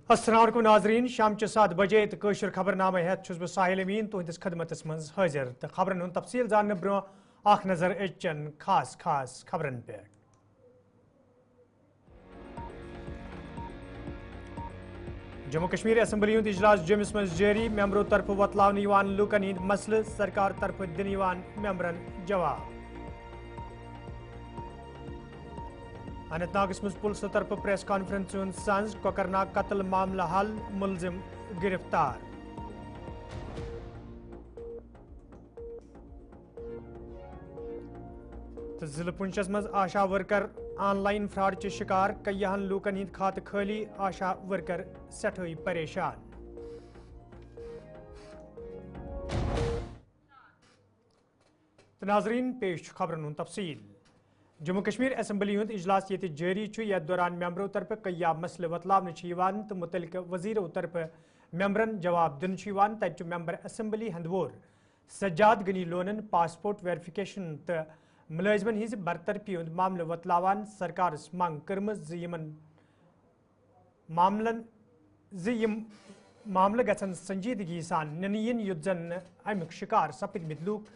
अस्सलाम वालेकुम नाजरीन शाम 7 बजे तो कशर खबरनामा हेत छुस बह साहिल अमीन तुहंदिस खदमतस मज हाजिर तो खबरन हुंद तफसील जानने ब्रो आख नजर एचन खास खबरन पे। जम्मू कश्मीर असम्बली हुंद इजलास जम्मूस मज जारी मेंबरों तरफ वतलावन यवान लूकन हिंद मसले सरकार तरफ दिन यवान मेंबरन जवाब। अनंतनाग मज पुलिस तरफ प्रेस कॉन्फ्रेंस हुंद संज कोकरनाग कत्ल मामला हल मुलजिम गिरफ्तार। तो जिले पुंछस मज आशा वर्कर ऑनलाइन फ्रॉड के शिकार कईहन लूकन हिंद खात खाली आशा वर्कर सठई परेशान। तो नाजरीन पेश खबरन हुंद तफसील। जम्मू कश्मीर असम्बली हुंद इजलास ये जारी यथ दौरान मेंबरों तरफ कईया मसले वतलावन तो मुतलक वजीरों तरफ मेंबरन जवाब दिन तत मेंबर असम्बली हंदवोर सज्जाद गनी लोनन पासपोर्ट वेरिफिकेशन तो मुलाजमन हिज बरतरफी हुंद मामले वतलावान सरकार मंग कर्म मामले गसन संजीदगी सान निन युद्ध जन अमुक शिकार सपदमित लूक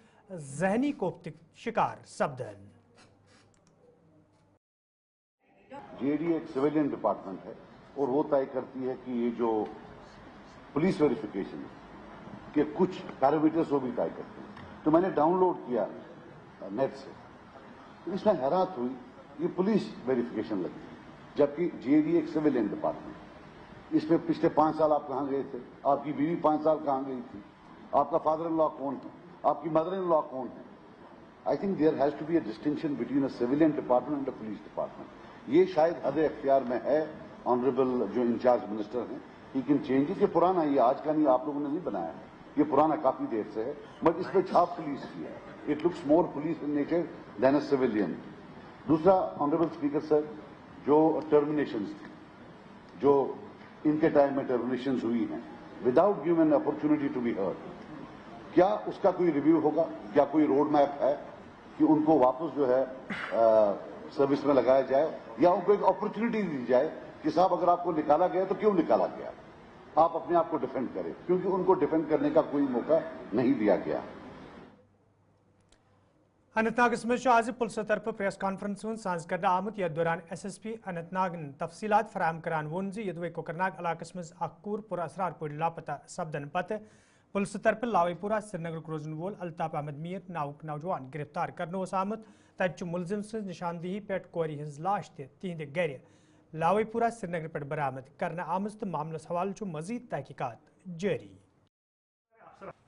जहनी कोफ्त शिकार सपदन। जेडी एक सिविलियन डिपार्टमेंट है और वो तय करती है कि ये जो पुलिस वेरिफिकेशन के कुछ पैरामीटर्स वो भी तय करते हैं। तो मैंने डाउनलोड किया नेट से, तो इसमें हैरात हुई ये पुलिस वेरिफिकेशन लगी जबकि जेडी एक सिविलियन डिपार्टमेंट। इसमें पिछले 5 साल आप कहाँ गए थे, आपकी बीवी 5 साल कहाँ गई थी, आपका फादर इन लॉ कौन है, आपकी मदर इन लॉ कौन है। I think there has to be a distinction between a civilian department and a police department. ये शायद हद इख्तियार में है ऑनरेबल जो इंचार्ज मिनिस्टर हैं, ही कैन चेंज इट। ये पुराना, ये आज का नहीं, आप लोगों ने नहीं बनाया है, ये पुराना काफी देर से है, बट इसमें छाप पुलिस की है। It looks more police in nature than a civilian. दूसरा, ऑनरेबल स्पीकर सर, जो टर्मिनेशंस थी, जो इनके टाइम में टर्मिनेशंस हुई हैं without given an opportunity to be heard, क्या उसका कोई रिव्यू होगा, क्या कोई रोड मैप है कि उनको वापस जो है सर्विस में लगाया जाए, या उनको एक अपॉर्चुनिटी दी जाए कि साहब अगर आपको निकाला गया तो क्यों निकाला गया, आप अपने आप को डिफेंड करें, क्योंकि उनको डिफेंड करने का कोई मौका नहीं दिया गया। अनंतनाग मज आज पुलिस तरफ प्रेस कॉन्फ्रेंस सांस कर आमुत यथ दौरान SSP अनंतनाग तफसीलात फराम करान वोन यदवे कोकरनाग इलाकस मज अकूर पुर असरार पा लापता सपदन पत पुलिस तरफ लावेपुरा श्रीनगर रोजन वोल अल्ताफ अहमद मीर नाउक नौजवान गिरफ्तार करने आमुत तत मुलजिम सज निशानदेही पे कोर हज लाश तिहद गर लावेपुरा श्रीनगर पे बरामद करने आमज तो मामलस हवाल मजीद तहकीकात जारी।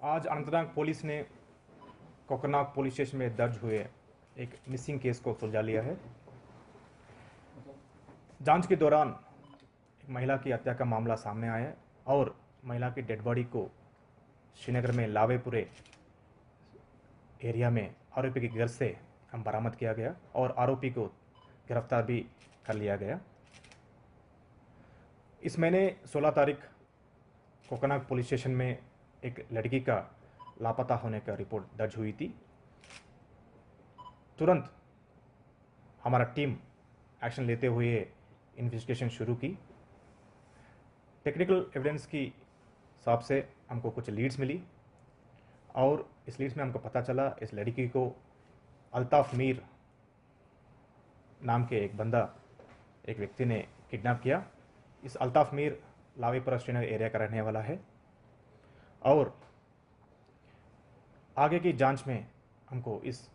आज अनंतनाग पुलिस ने कोकरनाग पुलिस स्टेशन में दर्ज हुए एक मिसिंग केस को सुलझा लिया है। जांच के दौरान एक महिला की हत्या का मामला सामने आया है और महिला की डेड बॉडी को श्रीनगर में लावेपुरे एरिया में आरोपी के घर से हम बरामद किया गया और आरोपी को गिरफ्तार भी कर लिया गया। इस महीने 16 तारीख कोकरनाग पुलिस स्टेशन में एक लड़की का लापता होने का रिपोर्ट दर्ज हुई थी। तुरंत हमारा टीम एक्शन लेते हुए इन्वेस्टिगेशन शुरू की। टेक्निकल एविडेंस की हिसाब से हमको कुछ लीड्स मिली और इस लीड्स में हमको पता चला इस लड़की को अल्ताफ मीर नाम के एक व्यक्ति ने किडनैप किया। इस अल्ताफ मीर लावेपुरा श्रीनगर एरिया का रहने वाला है और आगे की जांच में हमको इस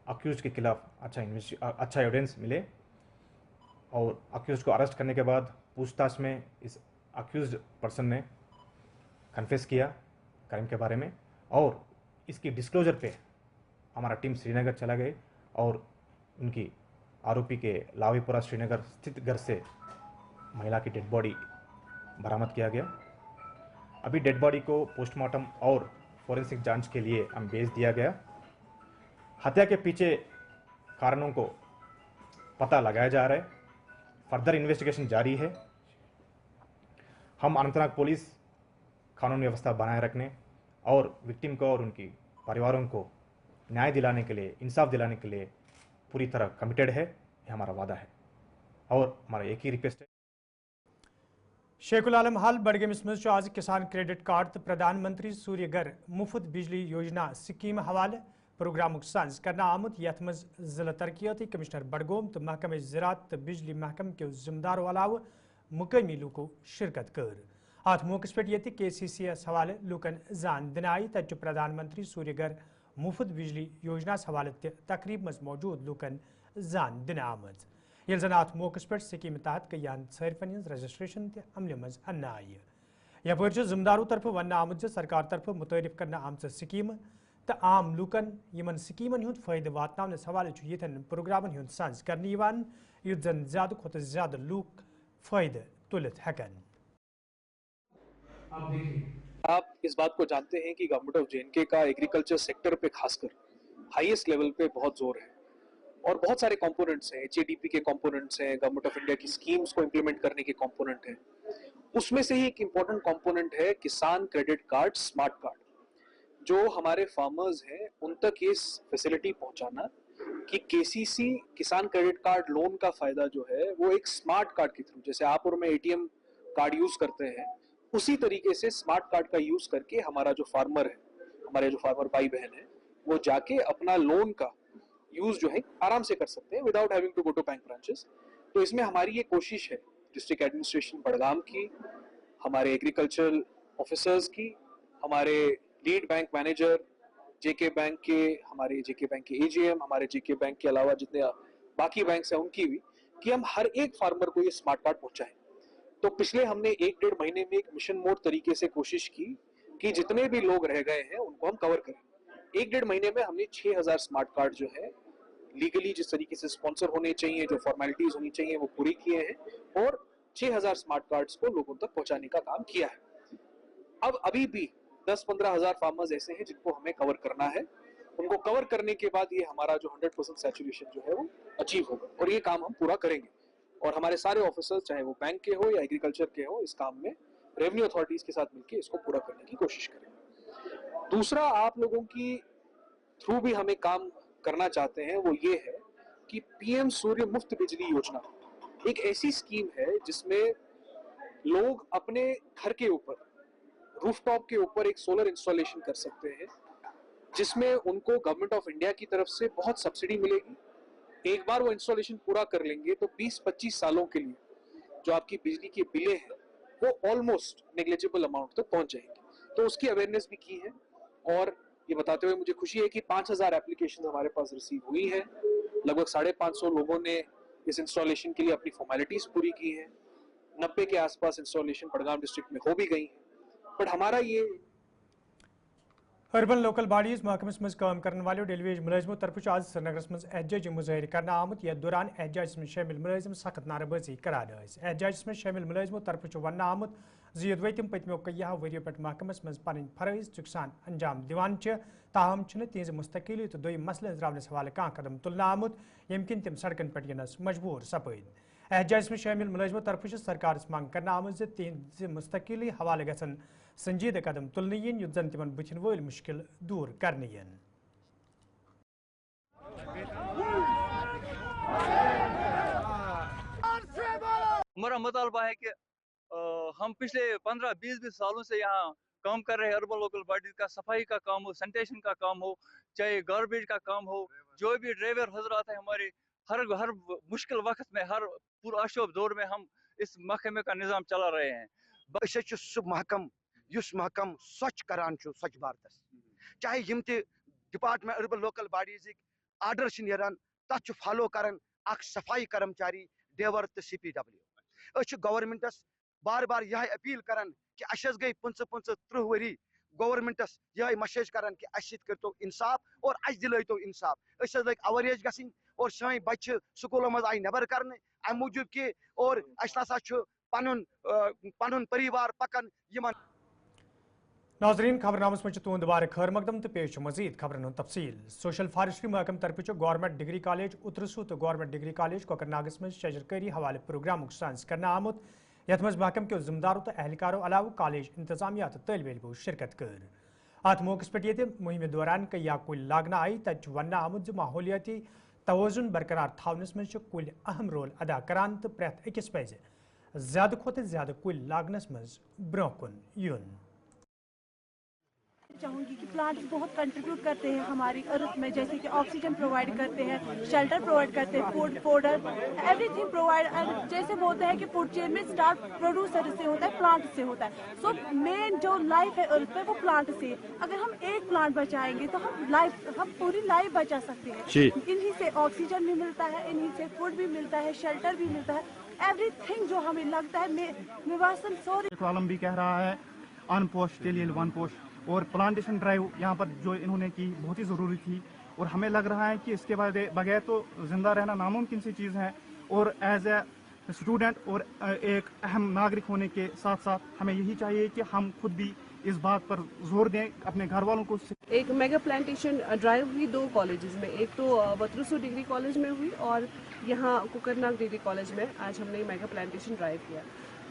अक्यूज के खिलाफ अच्छा एविडेंस मिले और अक्यूज को अरेस्ट करने के बाद पूछताछ में इस अक्यूज पर्सन ने कन्फेस किया क्राइम के बारे में और इसकी डिस्क्लोजर पे हमारा टीम श्रीनगर चला गए और उनकी आरोपी के लावेपुरा श्रीनगर स्थित घर से महिला की डेड बॉडी बरामद किया गया। अभी डेड बॉडी को पोस्टमार्टम और फॉरेंसिक जांच के लिए हम भेज दिया गया। हत्या के पीछे कारणों को पता लगाया जा रहा है, फर्दर इन्वेस्टिगेशन जारी है। हम अनंतनाग पुलिस कानून व्यवस्था बनाए रखने और विक्टिम को और उनकी परिवारों को न्याय दिलाने के लिए, इंसाफ दिलाने के लिए पूरी तरह कमिटेड है। ये हमारा वादा है और हमारा एक ही रिक्वेस्ट है। शेखुल आलम हाल बडगमिस मज आज किसान क्रेडिट कार्ड तो प्रधानमंत्री सूर्य घर मुफ्त बिजली योजना स्कीम हवाले प्रोग्राम साज करना आमुत यथ मज जिला तरक्याती कमिश्नर बडगोम तो महकम ज़राअत तो बिजली महकम के जिम्मेदारों अलाव मुकामी लूको शिरकत कर अत मौके पे ये KCCS हवाले लूकन जान दिन आई तक प्रधानमंत्री सूर्य घर मुफ्त बिजली योजना हवाले तकरीब मज मौजूद लूकन जान दिन आमज ये जन अत मौके पे स्कीम तहत कयान सारिफन हज रजिस्ट्रेशन अमल मज अन्न आई यपर जिम्मेदारों तरफ वन आमुत सरकार तरफ मुतारिफ करना आमच स्कीम तो आम लूकन यमन स्कीमन हुंद फायदे वातनावनस हवाले यन प्रोग्रामन हुंद साज करने युत जन ज्यादा खुद ज्यादा लूक फायदे तुलित हेकन। आप इस बात को जानते हैं कि गवर्नमेंट ऑफ JNK का एग्रीकल्चर सेक्टर पे खासकर हाईएस्ट लेवल पे बहुत जोर है और बहुत सारे कंपोनेंट्स हैं, HADP के कंपोनेंट्स हैं, गवर्नमेंट ऑफ इंडिया की स्कीम्स को इम्प्लीमेंट करने के कंपोनेंट हैं। उसमें से ही एक इम्पोर्टेंट कंपोनेंट है किसान क्रेडिट कार्ड, स्मार्ट कार्ड, जो हमारे फार्मर्स हैं उन तक ये फैसिलिटी पहुंचाना कि KCC किसान क्रेडिट कार्ड लोन का फायदा जो है वो एक स्मार्ट कार्ड के थ्रू, जैसे आप और मैं ATM कार्ड यूज करते हैं उसी तरीके से स्मार्ट कार्ड का यूज करके हमारा जो फार्मर है, हमारे जो फार्मर भाई बहन है, वो जाके अपना लोन का यूज जो है आराम से कर सकते हैं without having to go to bank branches. तो इसमें हमारी ये कोशिश है डिस्ट्रिक्ट एडमिनिस्ट्रेशन बडगाम की, हमारे एग्रीकल्चरल ऑफिसर्स की, हमारे lead bank manager JK bank के, हमारे JK बैंक के AGM, हमारे JK बैंक के अलावा जितने बाकी बैंक्स हैं उनकी भी, कि हम हर एक फार्मर को ये स्मार्ट कार्ड पहुंचाएं। तो पिछले हमने 1-1.5 महीने में एक मिशन मोड तरीके से कोशिश की कि जितने भी लोग रह गए हैं उनको हम कवर करें। 1-1.5 महीने में हमने 6000 स्मार्ट कार्ड जो है लीगली जिस तरीके से स्पॉन्सर होने चाहिए, जो फॉर्मेलिटीज होनी चाहिए वो पूरी किए हैं और 6000 स्मार्ट कार्ड्स को लोगों तक पहुंचाने का काम किया है। अब अभी भी 10-15 हजार फार्मर्स ऐसे हैं जिनको हमें कवर करना है। उनको कवर करने के बाद ये हमारा जो 100% सैचुरेशन जो है वो अचीव होगा और ये काम हम पूरा करेंगे और हमारे सारे ऑफिसर्स चाहे वो बैंक के हो या एग्रीकल्चर के हो इस काम में रेवेन्यू अथॉरिटीज के साथ मिलकर इसको पूरा करने की कोशिश करेंगे। दूसरा, आप लोगों की थ्रू भी हमें काम करना चाहते हैं वो ये है कि PM सूर्य मुफ्त बिजली योजना एक ऐसी स्कीम है जिसमें लोग अपने घर के ऊपर रूफटॉप के ऊपर एक सोलर इंस्टॉलेशन कर सकते हैं जिसमें उनको गवर्नमेंट ऑफ इंडिया की तरफ से बहुत सब्सिडी मिलेगी। एक बार वो इंस्टॉलेशन पूरा कर लेंगे तो 20-25 सालों के लिए जो आपकी बिजली की बिलें हैं वो ऑलमोस्ट नेग्लिजिबल अमाउंट तक पहुंच जाएंगी। तो उसकी अवेयरनेस भी की है और ये बताते हुए मुझे खुशी है कि 5000 एप्लीकेशन हमारे पास रिसीव हुई है। लगभग 550 लोगों ने इस इंस्टॉलेशन के लिए अपनी फॉर्मेलिटीज पूरी की है। 90 के आसपास इंस्टॉलेशन बडगाम डिस्ट्रिक्ट में हो भी गई है। बट हमारा ये अर्बन लोकल बॉडीज महकमस मज काम करने वाले डेलीवेज मुलाजमों तरफ आज श्रीनगर मज एहतजाज मुजाहिर करना आमुत यथ दौरान एहतजाज में शामिल मुलाजिम सख्त नारेबाजी करान। एहतजाज में शामिल मुलाजमों तरफ वन आमुत ज़ तम पत्मो कय्या वरियो पे महकमस मज पन फरज चुकसान अंजाम दिवान ताहम तिज मुस्तकिली तो दोयम मसले अंजरावनस हवाले कह कदम तुलना आमुत यम किन तम सड़कन पे यनस मजबूर सपद। एहतजाज में शामिल मुलाजमों तरफ सरकार मांग करना आमुत तिज मुस्तकिली हवाले गसन संजीदा कदम तुलने युत जन तिमन बुथिन वल मुश्किल दूर करने। हमारा मुतालबा है कि हम पिछले 15-20 सालों से यहाँ काम कर रहे हैं। अर्बन लोकल बॉडीज का सफाई का काम हो, सैनिटेशन का काम हो, चाहे गार्बेज का काम हो, जो भी ड्राइवर हजरात है हमारे हर मुश्किल वक्त में, हर पुरआशोब दौर में हम इस महकमे का निज़ाम चला रहे हैं। महकम स्वच्छ करान स्वच्छ भारत चाहे यम department urban local bodies order नेरान तथ फॉलो करान सफाई कर्मचारी ड्राइवर तो CPW गवर्नमेंटस बार बार यह अपील करान कि अस गई 25-30 वरी गवर्नमेंटस यह मशेज करान कि अस करो इंसाफ और अस दिलो इंसाफ। लग अवरेज गई और सन बच्चे स्कूलों मज आई नबर कर अम मूजूब कि और पन परिवार पकन यमन। नाजरीन खबरनामस में तुंद बार खैर मकदम तो पेश मजीद खबरन तफसील। सोशल फॉरेस्ट्री महकम तरफ गवर्नमेंट डिग्री कॉलेज उतरसू तो गवर्नमेंट डिग्री कॉलेज कोकरनागस में शजरकारी हवाले प्रोग्राम साज करना आमुत यथ मज महकम के जिम्मेदारों तो एहलकारों अलाव कॉलेज इंतजामिया तो तलब इलमो शिरकत कर। अत मौके पे मुहिम दौरान कया कुल लागना आई तथ वन आमुत माहौलियाती तवजुन बरकरार थावनस में कुल अहम रोल अदा करान तो प्रेत अकिस पज زیادہ کھوتہ زیادہ کل لاگنس مز برو کن یون چاہوں گی کہ پلانٹس بہت کنٹریبیوٹ کرتے ہیں ہماری ارتھ میں، جیسے کہ آکسیجن پرووائڈ کرتے ہیں، شیلٹر پرووائڈ کرتے ہیں، food fodder every thing provide. جیسے بولتے ہیں کہ فوڈ چین میں اسٹارٹ پروڈیوسر سے ہوتا ہے، پلانٹ سے ہوتا ہے. سو مین جو لائف ہے ارتھ پہ وہ پلانٹ سے. اگر ہم ایک پلانٹ بچائیں گے تو ہم پوری لائف بچا سکتے ہیں. انہی سے آکسیجن بھی ملتا ہے، انہی سے فوڈ بھی ملتا ہے، شیلٹر بھی ملتا ہے، ایوری تھنگ جو ہمیں لگتا ہے. میواسن سوری کالم بھی کہہ رہا ہے ان پوسٹ کے لیے ون پوسٹ، اور پلانٹیشن ڈرائیو یہاں پر جو انہوں نے کی بہت ہی ضروری تھی، اور ہمیں لگ رہا ہے کہ اس کے بعد بغیر تو زندہ رہنا ناممکن سی چیز ہے. اور ایز اے اسٹوڈنٹ اور ایک اہم ناگرک ہونے کے ساتھ ساتھ ہمیں یہی چاہیے کہ ہم خود بھی اس بات پر زور دیں، اپنے گھر والوں کو. ایک میگا پلانٹیشن ڈرائیو ہوئی 2 کالجز میں، ایک تو بطرسو ڈگری کالج میں ہوئی اور یہاں کوکرناگ ڈگری کالج میں آج ہم نے میگا پلانٹیشن ڈرائیو کیا.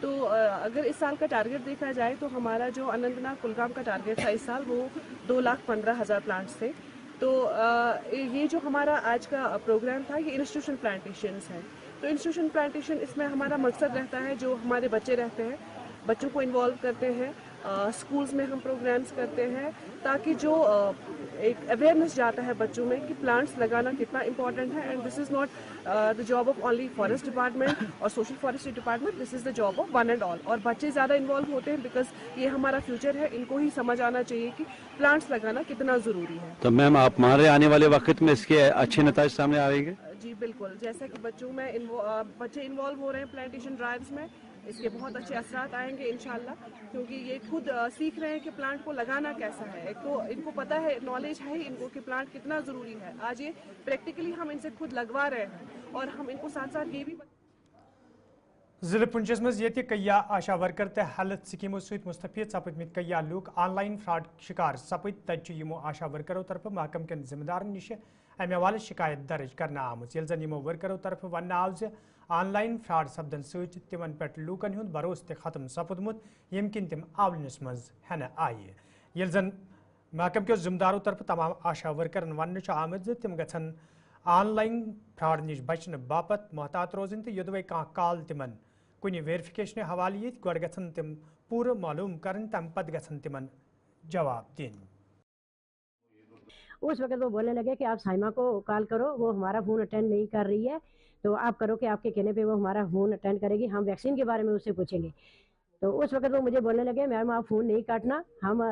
تو اگر اس سال کا ٹارگیٹ دیکھا جائے تو ہمارا جو اننت ناگ کلگام کا ٹارگیٹ تھا اس سال وہ 2,15,000 پلانٹس تھے. تو یہ جو ہمارا آج کا پروگرام تھا یہ انسٹیٹیوشن پلانٹیشنز ہے. تو انسٹیٹیوشن پلانٹیشن اس میں ہمارا مقصد رہتا ہے جو ہمارے بچے رہتے ہیں، بچوں کو انوالو کرتے ہیں، اسکولز میں ہم پروگرامز کرتے ہیں تاکہ جو ایک اویئرنیس جاتا ہے بچوں میں کہ پلانٹس لگانا کتنا امپورٹنٹ ہے. And this is not the job of only forest department اور social forestry department, this is the job of one and all. اور بچے زیادہ انوالو ہوتے ہیں بیکاز یہ ہمارا فیوچر ہے. ان کو ہی سمجھ آنا چاہیے کہ پلانٹس لگانا کتنا ضروری ہے. تو میم آپ ہمارے آنے والے وقت میں اس کے اچھے نتائج سامنے آئیں گے؟ جی بالکل، جیسا کہ بچوں میں بچے انوالو ہو رہے ہیں پلانٹیشن ڈرائیوز میں، اس کے بہت اچھے اثرات آئیں گے انشاءاللہ، کیونکہ یہ خود سیکھ رہے ہیں کہ پلانٹ کو لگانا کیسا ہے. ایک تو ان کو پتہ ہے، نالج ہے ان کو کہ پلانٹ کتنا ضروری ہے. آج یہ پریکٹیکلی ہم ان سے خود لگوا رہے ہیں اور ہم ان کو ساتھ ساتھ یہ بھی ضلع پنچس مز یہ کیا آشا ورکر تو ہیلتھ سکیموں ست مستفید سپدمت کیا لوگ آن لائن فراڈ شکار سپد تجہ یمو آشا ورکرو طرف محکم کن ذمہ دارن نش امہ حوالہ شکایت درج کرنا آمت، یل زن یمو ورکرو طرف ون آو ز آن لائن فراڈ سپدن ست تمن پہ لوکن ہند بھروسہ تہ ختم سپدمت یم کن تم آولنس مز ہنہ آئہ. یل زن محکم کیو ذمہ دارو طرف تمام آشا ورکرن ون آمت تم گھن آن لائن فراڈ نش بچنے باپت محتاط روزن تو یدوے کان کال تمن کن ویریفکیشن حوالہ یت گوڑ گھن تم پور معلوم کرن تم پتہ گھن تمن جواب دین. اس وقت وہ بولنے لگے کہ آپ سائمہ کو کال کرو، وہ ہمارا فون اٹینڈ نہیں کر رہی ہے، تو آپ کرو کہ آپ کے کہنے پہ وہ ہمارا فون اٹینڈ کرے گی، ہم ویکسین کے بارے میں اس سے پوچھیں گے. تو اس وقت وہ مجھے بولنے لگے میم آپ فون نہیں کاٹنا، ہم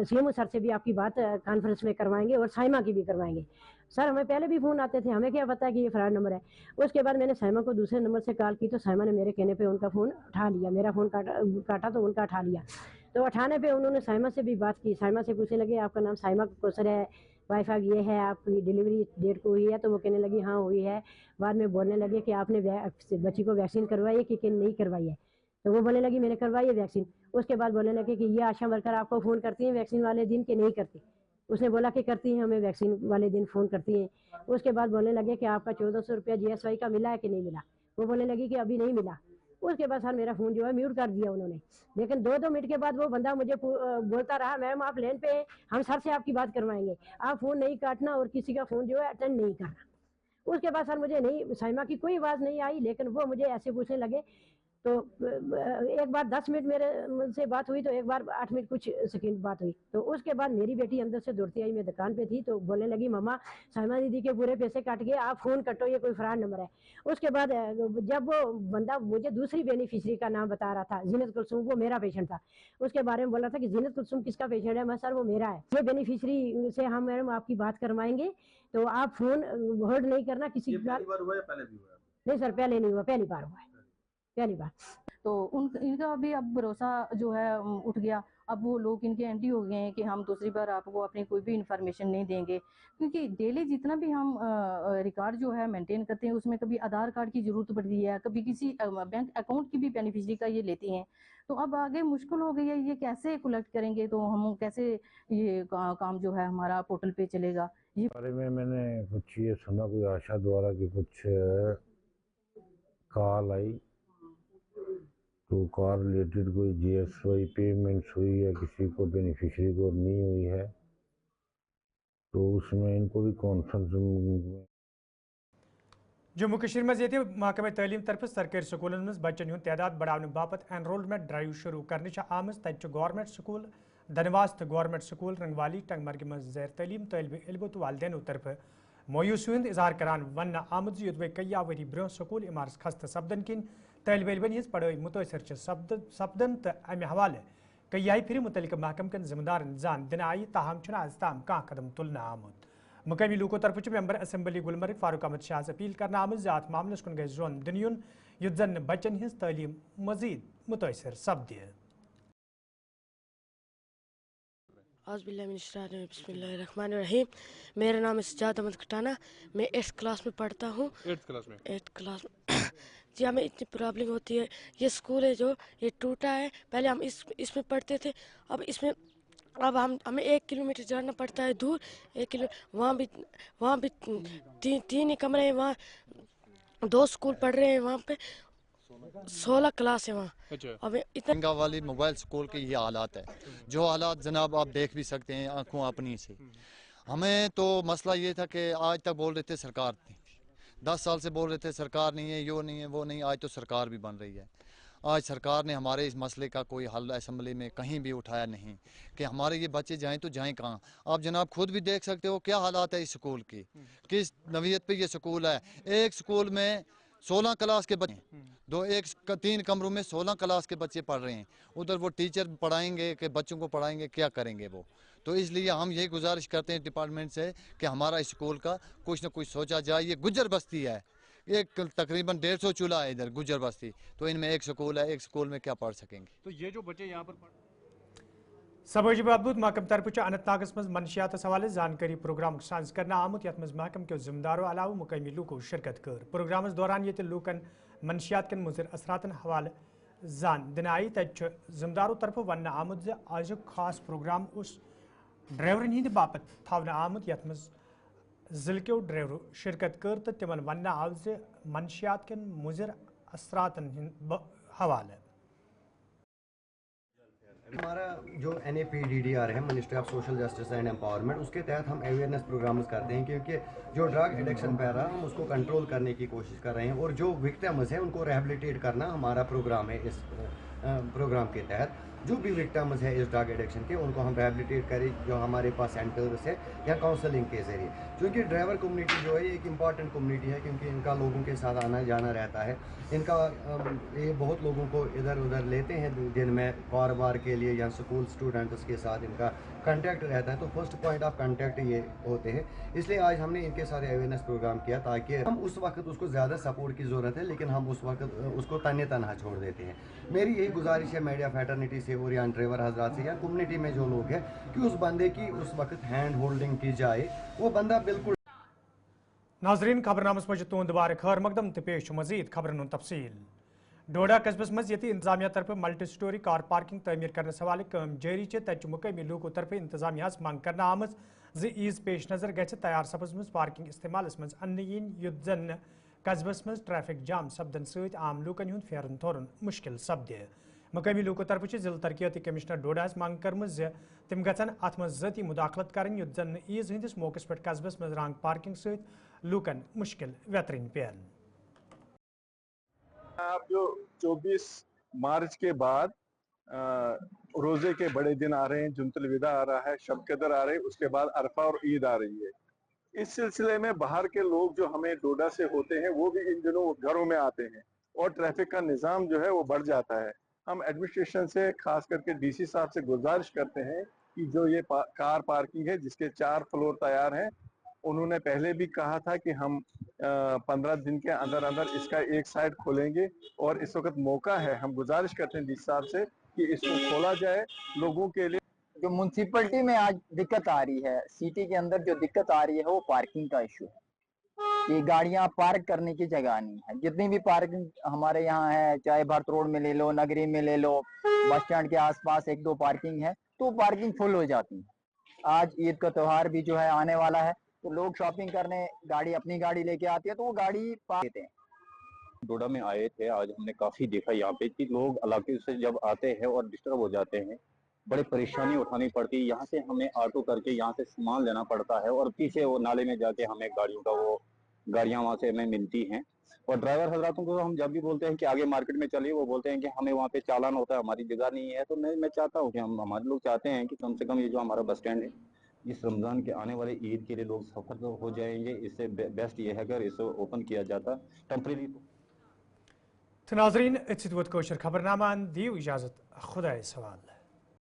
سی ایم او سر سے بھی آپ کی بات کانفرنس میں کروائیں گے اور سائمہ کی بھی کروائیں گے. سر ہمیں پہلے بھی فون آتے تھے، ہمیں کیا پتا ہے کہ یہ فراڈ نمبر ہے. اس کے بعد میں نے سائمہ کو دوسرے نمبر سے کال کی تو سائمہ نے میرے کہنے پہ ان کا فون اٹھا لیا، میرا فون کاٹا تو ان کا اٹھا لیا. تو اٹھانے پہ انہوں نے سائمہ سے بھی بات کی، سائمہ سے پوچھنے لگے آپ کا نام سائمہ کوثر ہے، وائی فائی یہ ہے، آپ کی ڈلیوری ڈیٹ کو ہوئی ہے؟ تو وہ کہنے لگی ہاں ہوئی ہے. بعد میں بولنے لگے کہ آپ نے بچی کو ویکسین کروائی ہے کہ نہیں کروائی ہے؟ تو وہ بولنے لگی میں نے کروائی ہے ویکسین. اس کے بعد بولنے لگے کہ یہ آشا ورکر آپ کو فون کرتی ہیں ویکسین والے دن کہ نہیں کرتی؟ اس نے بولا کہ کرتی ہیں، ہمیں ویکسین والے دن فون کرتی ہیں. اس کے بعد بولنے لگے کہ آپ کا 1400 روپیہ GSY کا ملا ہے کہ نہیں ملا؟ وہ بولنے لگی کہ ابھی نہیں ملا. اس کے بعد سر میرا فون جو ہے میوٹ کر دیا انہوں نے. لیکن 2 منٹ کے بعد وہ بندہ مجھے بولتا رہا میم آپ لین پہ ہم سر سے آپ کی بات کروائیں گے، آپ فون نہیں کاٹنا اور کسی کا فون جو ہے اٹینڈ نہیں کرنا. اس کے بعد سر مجھے نہیں سائمہ کی کوئی آواز نہیں آئی، لیکن وہ مجھے ایسے پوچھنے لگے. تو ایک بار 10 منٹ میرے سے بات ہوئی، تو ایک بار 8 منٹ کچھ سیکنڈ بات ہوئی. تو اس کے بعد میری بیٹی اندر سے دوڑتی آئی، میں دکان پہ تھی، تو بولنے لگی مما سائمہ دیدی کے پورے پیسے کٹ گئے، آپ فون کٹو، یہ کوئی فراڈ نمبر ہے. اس کے بعد جب وہ بندہ مجھے دوسری بینیفیشری کا نام بتا رہا تھا، زینت کلثوم، وہ میرا پیشنٹ تھا، اس کے بارے میں بولا تھا کہ زینت کلثوم کس کا پیشنٹ ہے؟ میں سر وہ میرا ہے، یہ بینیفیشری سے ہم میڈم آپ کی بات کروائیں گے، تو آپ فون ہولڈ نہیں کرنا کسی کا. نہیں سر پہلے نہیں ہوا، پہلی بار ہوا ہے، پہلی بار. تو ان کا بھی اب بھروسہ جو ہے اٹھ گیا. اب وہ لوگ ان کے اینٹی ہو گئے ہیں کہ ہم دوسری بار آپ کو اپنی کوئی بھی انفارمیشن نہیں دیں گے، کیونکہ ڈیلی جتنا بھی ہم ریکارڈ جو ہے مینٹین کرتے ہیں اس میں کبھی آدھار کارڈ کی ضرورت پڑتی ہے، کبھی کسی بینک اکاؤنٹ کی بھی بینیفیشری کا یہ لیتی ہیں. تو اب آگے مشکل ہو گئی ہے، یہ کیسے کلیکٹ کریں گے؟ تو ہم کیسے یہ کام جو ہے ہمارا پورٹل پہ چلے گا؟ یہ بارے میں نے کچھ یہ سنا، کوئی آشا دوارا کی کچھ کال آئی، تو کار ریلیٹڈ کوئی GSY پیمنٹس ہوئی ہے کسی کو، بینیفیشری کو نہیں ہوئی ہے، تو اس میں ان کو بھی کانفرنس میں. जम्मू कश्मीर में ये महकमे तालीम तरफ सरकारी स्कूलन में बच्चन हुंद तादाद बढ़ाने बापत एनरोलमेंट ड्राइव शुरू करने आमज तत गवर्नमेंट स्कूल धनवास तो गवर्नमेंट स्कूल रंगवाली टंगमर्ग में ज़ैर तालीम तलब इल्म तो वालदेन तरफ मायूसी हुंद इजहार करान वन आमद युद्ध कया वरी ब्रोह स्कूल इमारत खस्त सपदन किन तलब इल्मन हज पढ़ाई मुतासर सपदन तो अमे हवाले कई फिर मुतलिक महकम कन जिम्मेदारन जान दिन आई ताहम आज ताम कह कदम तुलना आमुद मुकामी लूको तरफ member assembly Gulmarg Farooq Ahmad Shah appeal करना आमज जात मामलस कुन गज जोन दिन युन युद्ध जन बच्चन हज तालीम मजीद मुतासर सपद। बिस्मिल्लाहिर्रहमानिर्रहीम। मेरा नाम है सजाद अहमद खटाना। मैं 8th क्लास में पढ़ता हूँ। 8th क्लास में जी हमें इतनी प्रॉब्लम होती है। ये स्कूल है जो ये टूटा है। पहले हम इसमें पढ़ते थे, अब हमें 1 किलोमीटर जाना पड़ता है दूर। 1 किलो वहाँ भी तीन ही कमरे हैं। वहाँ 2 स्कूल पढ़ रहे हैं। वहाँ पे 16 क्लास है वहाँ। अब इतना वाली मोबाइल स्कूल के ये हालात है, जो हालात जनाब आप देख भी सकते हैं आंखों अपनी से। हमें तो मसला ये था कि आज तक बोल रहे थे सरकार थी, 10 साल से बोल रहे थे सरकार नहीं है, यो नहीं है, वो नहीं। आज तो सरकार भी बन रही है। आज सरकार ने हमारे इस मसले का कोई हल असेंबली में कहीं भी उठाया नहीं कि हमारे ये बच्चे जाएं तो जाएं कहाँ। आप जनाब खुद भी देख सकते हो क्या हालात है इस स्कूल की, किस नवीयत पे ये स्कूल है। एक स्कूल में 16 क्लास के बच्चे 3 कमरों में 16 क्लास के बच्चे पढ़ रहे हैं। उधर वो टीचर पढ़ाएंगे कि बच्चों को पढ़ाएंगे, क्या करेंगे वो। तो इसलिए हम यही गुजारिश करते हैं डिपार्टमेंट से कि हमारा स्कूल का कुछ न कुछ सोचा जाए। ये गुज्जर बस्ती है, एक तकरीबन 150 चूल्हा है इधर गुज्जर बस्ती, तो इनमें एक स्कूल है, एक स्कूल में क्या पढ़ सकेंगे। तो ये जो बच्चे यहाँ पर सबज महबूद महकम तरफ अनंतनागस मज मनशियात हवाले जानकारी प्रोग्राम साज करना आमुत यथ मज महकम के जिम्मेदारों अलावा मुकामी लूको शिरकत कर। प्रोग्राम दौरान ये लूकन मनशियात कन मुजर असरातन हवाले जान दिन आई तथ जिम्मेदारों तरफ वन आमुद आज खास प्रोग्राम उस ड्राइवरन हंद बापत थवन आमुत यथ मज जिलक्यो ड्राइवरों शिरकत कर तो तिमन वन आव मनशियात कन मुजर असरातन हवाले। हमारा जो NAPDDR है, ministry of social justice and empowerment, उसके तहत हम अवेयरनेस प्रोग्राम्स करते हैं क्योंकि जो ड्रग एडिक्शन पैर रहा हम उसको कंट्रोल करने की कोशिश कर रहे हैं और जो विक्टिम्स हैं उनको रिहेबिलिटेट करना हमारा प्रोग्राम है। इस प्रोग्राम के तहत जो भी विक्टिम्स है इस ड्रग एडिक्शन के उनको हम रिहेबिलिटेट करें जो हमारे पास सेंटर्स है या काउंसलिंग के ज़रिए। क्योंकि ड्राइवर कम्युनिटी जो है ये एक इम्पॉर्टेंट कम्युनिटी है क्योंकि इनका लोगों के साथ आना जाना रहता है। इनका ये बहुत लोगों को इधर उधर लेते हैं दिन में कारोबार के लिए या स्कूल स्टूडेंट्स के साथ इनका कांटेक्ट रहता है, तो फर्स्ट पॉइंट ऑफ कांटेक्ट ये होते हैं। इसलिए आज हमने इनके साथ अवेयरनेस प्रोग्राम किया ताकि हम उस वक्त उसको ज़्यादा सपोर्ट की ज़रूरत है लेकिन हम उस वक्त उसको तने तनहा छोड़ देते हैं। मेरी यही गुजारिश है मीडिया फैटर्निटी से और या ड्राइवर हजरात से या कम्युनिटी में जो लोग हैं कि उस बंदे की उस वक्त हैंड होल्डिंग की जाए, वो बंदा बिल्कुल। नाजरीन खबरनामस मज तुंद बार खैर मकदम तो पेश मजीद खबरन तफसील। डोडा कस्बस मज ये इंतजामिया तरफ मल्टी स्टोरी कार पार्किंग तमीर करने हवाले काम जारी तथ मुकामी लूको तरफ इंतजामिया मंग करना आमज ईज पेश नजर गि तैयार सपज मज पार्किंग इस्तेमाल मज अन्न यीन युद्ध जन कस्बस मज ट्रैफिक जाम सपदन सत आम लूकन हुंद फेरन थोरन मुश्किल सपदे। मुकामी लूको तरफ जिला तरक्याती कमिश्नर डोडा मंग कर्म तिम गन अत मज ज़ाती मुदाखलत कर युद्ध जन ईज हंदिस मौके पे कस्बस मज रंग पार्किंग सत लूकन मुश्किल वेतरन पेन। आप जो 24 मार्च के बाद रोजे के बड़े दिन आ रहे हैं, जुम्तुल विदा आ रहा है, शब कदर आ रहे हैं, उसके बाद अरफा और ईद आ रही है। इस सिलसिले में बाहर के लोग जो हमें डोडा से होते हैं वो भी इन दिनों घरों में आते हैं और ट्रैफिक का निज़ाम जो है वो बढ़ जाता है। हम एडमिनिस्ट्रेशन से खास करके DC साहब से गुजारिश करते हैं कि जो ये कार पार्किंग है जिसके 4 फ्लोर तैयार हैं, उन्होंने पहले भी कहा था कि हम 15 दिन के अंदर अंदर इसका एक साइड खोलेंगे और इस वक्त मौका है। हम गुजारिश करते हैं DC साहब से कि इसको खोला जाए लोगों के लिए। जो म्यूनसिपलिटी में आज दिक्कत आ रही है, सिटी के अंदर जो दिक्कत आ रही है वो पार्किंग का इशू है कि गाड़ियां पार्क करने की जगह नहीं है। जितनी भी पार्किंग हमारे यहाँ है, चाहे भारत रोड में ले लो, नगरी में ले लो, बस स्टैंड के आसपास 1-2 पार्किंग है, तो पार्किंग फुल हो जाती है। आज ईद का त्योहार भी जो है आने वाला है, तो लोग शॉपिंग करने अपनी गाड़ी लेके आते हैं तो वो गाड़ी पार्क देते हैं। डोडा में आए थे, आज हमने काफी देखा यहाँ पे कि लोग इलाके से जब आते हैं और डिस्टर्ब हो जाते हैं, बड़े परेशानी उठानी पड़ती है। यहाँ से हमें ऑटो करके यहाँ से सामान लेना पड़ता है और पीछे वो नाले में जाके हमें गाड़ियों का वो गाड़ियाँ वहाँ से हमें मिलती हैं। और ड्राइवर हजरातों को हम जब भी बोलते हैं कि आगे मार्केट में चलिए, वो बोलते हैं कि हमें वहाँ पे चालान होता है, हमारी जगह नहीं है। तो मैं चाहता हूँ कि हमारे लोग चाहते हैं कि कम से कम ये जो हमारा बस स्टैंड है, इस रमज़ान के आने वाले ईद के लिए लोग सफर तो हो जाएंगे, इससे बेस्ट ये है अगर इसे ओपन किया जाता टेम्परेरी। तो नाज़रीन, इस वक्त कोशर खबरनामा दी इजाज़त, खुदा सवाल।